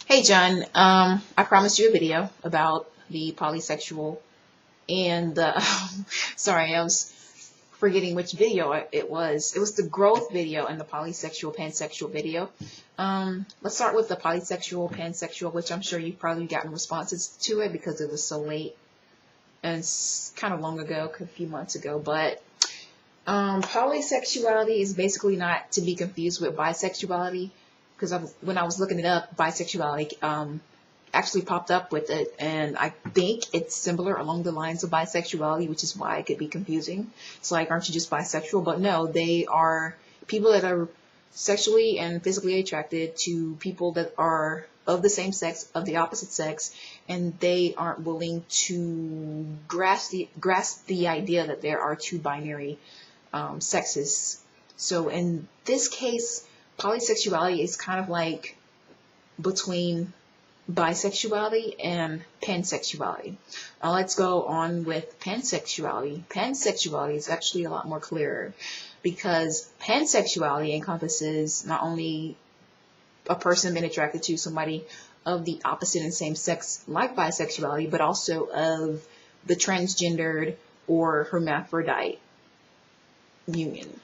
Hey John, I promised you a video about the polysexual and the, sorry, I was forgetting which video it was. It was the growth video and the polysexual, pansexual video. Let's start with the polysexual, pansexual, which I'm sure you've probably gotten responses to it because it was so late and it's kind of long ago, a few months ago. But polysexuality is basically not to be confused with bisexuality, because when I was looking it up, bisexuality actually popped up with it, and I think it's similar along the lines of bisexuality, which is why it could be confusing. It's like, aren't you just bisexual? But no, they are people that are sexually and physically attracted to people that are of the same sex, of the opposite sex, and they aren't willing to grasp the idea that there are two binary sexes. So in this case, polysexuality is kind of like between bisexuality and pansexuality. Let's go on with pansexuality. Pansexuality is actually a lot more clearer because pansexuality encompasses not only a person being attracted to somebody of the opposite and same sex like bisexuality, but also of the transgendered or hermaphrodite union.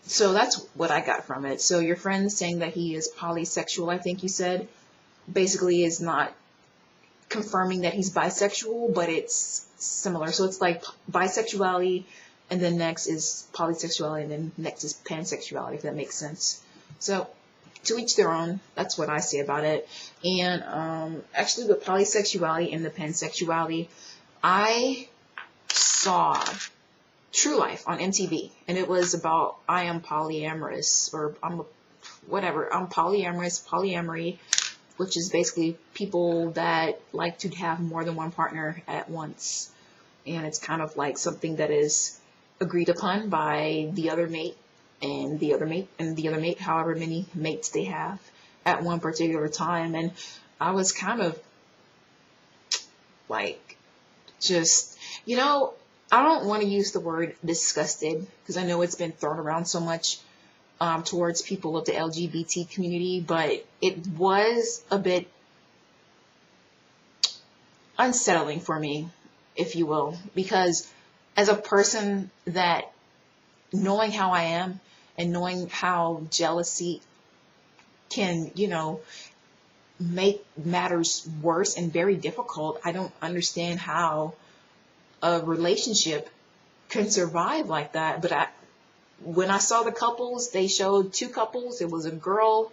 So that's what I got from it. So your friend saying that he is polysexual, I think you said, basically is not confirming that he's bisexual, but it's similar. So it's like bisexuality, and then next is polysexuality, and then next is pansexuality, if that makes sense. So to each their own. That's what I say about it. And actually with polysexuality and the pansexuality, I saw True Life on MTV, and it was about I am polyamorous, or I'm polyamorous, polyamory, which is basically people that like to have more than one partner at once, and it's kind of like something that is agreed upon by the other mate and the other mate and the other mate, however many mates they have at one particular time. And I was kind of like, just, I don't want to use the word disgusted because I know it's been thrown around so much towards people of the LGBT community, but it was a bit unsettling for me, if you will, because as a person that, knowing how I am and knowing how jealousy can, make matters worse and very difficult, I don't understand how a relationship can survive like that. But when I saw the couples, they showed two couples. It was a girl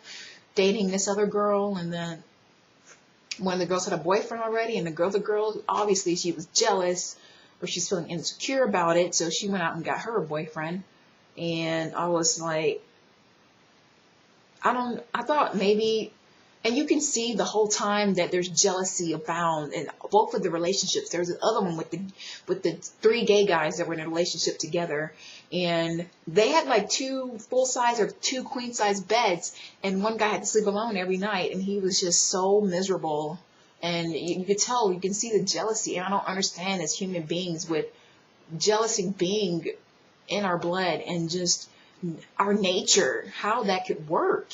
dating this other girl, and then one of the girls had a boyfriend already, and the other girl, obviously she was jealous, or she's feeling insecure about it, so she went out and got her a boyfriend. And I was like, I thought maybe. And you can see the whole time that there's jealousy abound in both of the relationships. There's the other one with the three gay guys that were in a relationship together, and they had like two full-size or two queen-size beds, and one guy had to sleep alone every night, and he was just so miserable. And you could tell, you can see the jealousy, and I don't understand as human beings with jealousy being in our blood and just our nature, how that could work.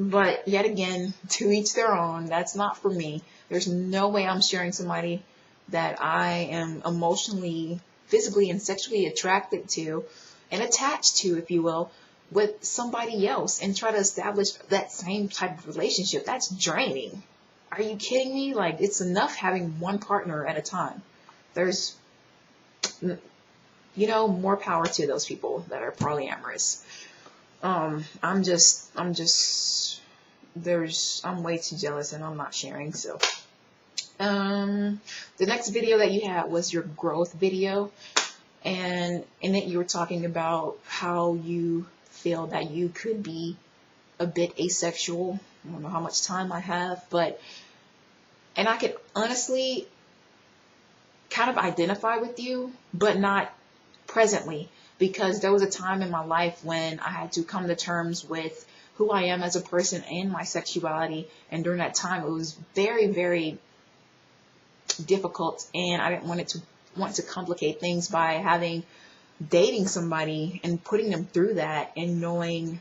But yet again, to each their own. That's not for me. There's no way I'm sharing somebody that I am emotionally, physically, and sexually attracted to and attached to, if you will, with somebody else and try to establish that same type of relationship. That's draining. Are you kidding me? Like, it's enough having one partner at a time. There's, more power to those people that are polyamorous. I'm way too jealous, and I'm not sharing. So, the next video that you had was your growth video, and in it you were talking about how you feel that you could be a bit asexual. I don't know how much time I have, and I could honestly kind of identify with you, but not presently, because there was a time in my life when I had to come to terms with who I am as a person and my sexuality. And during that time, it was very, very difficult. And I didn't want to complicate things by dating somebody and putting them through that, and knowing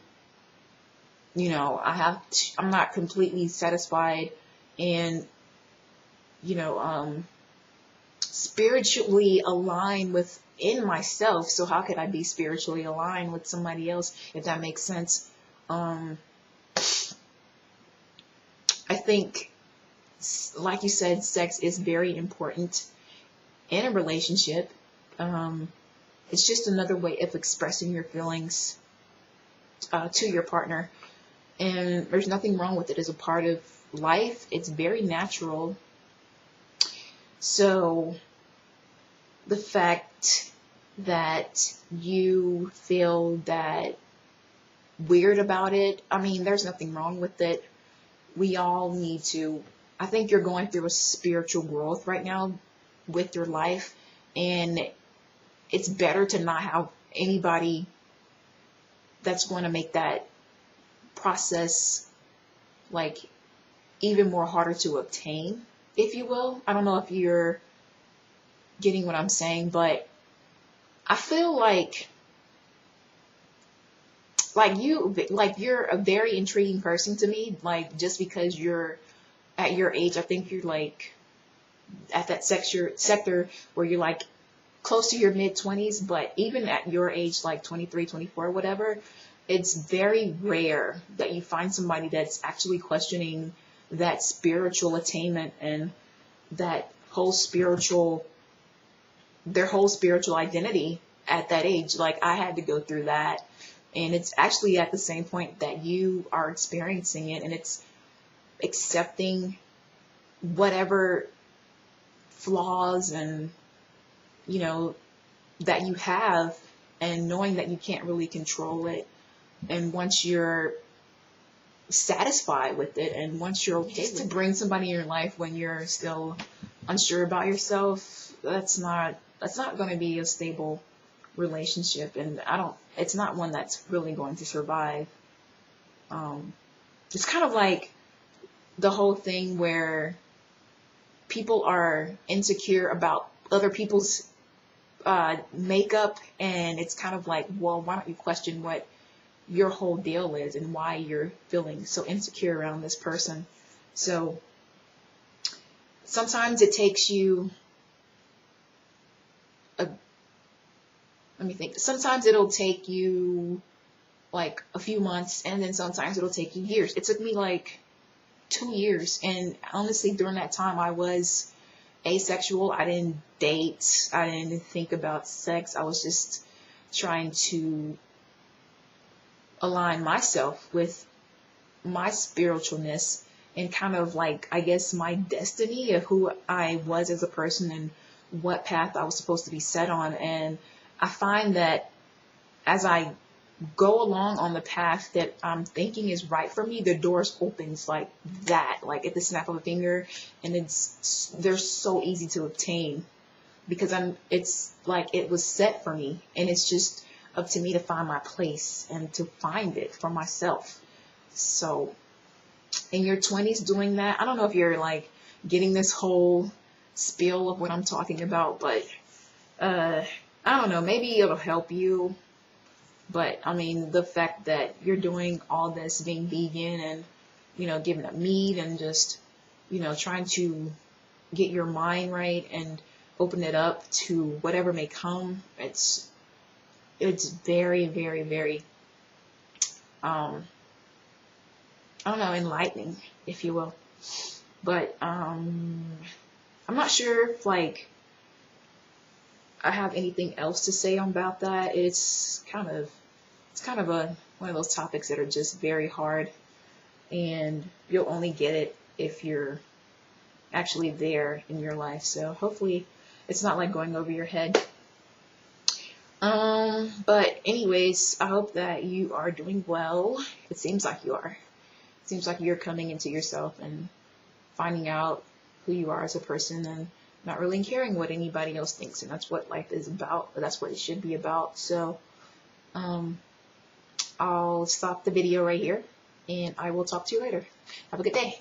you know, I'm not completely satisfied and, you know, spiritually aligned within myself. So how could I be spiritually aligned with somebody else, if that makes sense? I think, like you said, sex is very important in a relationship. It's just another way of expressing your feelings to your partner. And there's nothing wrong with it as a part of life. It's very natural. So the fact that you feel that weird about it, I mean, there's nothing wrong with it. We all need to, I think you're going through a spiritual growth right now with your life, and it's better to not have anybody that's going to make that process like even more harder to obtain, if you will. I don't know if you're getting what I'm saying, but I feel like you're a very intriguing person to me. Like, just because you're at your age, I think you're like at that sector where you're like close to your mid-20s, but even at your age, like 23, 24, whatever, it's very rare that you find somebody that's actually questioning that spiritual attainment and that their whole spiritual identity at that age. Like, I had to go through that, and it's actually at the same point that you are experiencing it, and it's accepting whatever flaws and, you know, that you have, and knowing that you can't really control it. And once you're satisfied with it, and once you're okay with it, to bring somebody in your life when you're still unsure about yourself, that's not going to be a stable relationship, and it's not one that's really going to survive. It's kind of like the whole thing where people are insecure about other people's makeup, and it's kind of like, well, why don't you question what your whole deal is and why you're feeling so insecure around this person? So sometimes it takes you sometimes it'll take you like a few months, and then sometimes it'll take you years. It took me like 2 years, and honestly, during that time I was asexual. I didn't date. I didn't think about sex. I was just trying to align myself with my spiritualness and kind of like, I guess, my destiny of who I was as a person and what path I was supposed to be set on. And I find that as I go along on the path that I'm thinking is right for me, the doors opens like that, like at the snap of a finger, and they're so easy to obtain because it's like it was set for me, and it's just up to me to find my place and to find it for myself. So in your 20s doing that, I don't know if you're like getting this whole spiel of what I'm talking about, but I don't know, maybe it'll help you. But I mean, the fact that you're doing all this, being vegan and, you know, giving up meat and just, you know, trying to get your mind right and open it up to whatever may come, it's very, very, very, I don't know, enlightening, if you will. But I'm not sure if like I have anything else to say about that. It's kind of one of those topics that are just very hard, and you'll only get it if you're actually there in your life. So hopefully it's not like going over your head. But anyways, I hope that you are doing well. It seems like you are. It seems like you're coming into yourself and finding out who you are as a person, and not really caring what anybody else thinks. And that's what life is about. That's what it should be about. So, I'll stop the video right here, and I will talk to you later. Have a good day.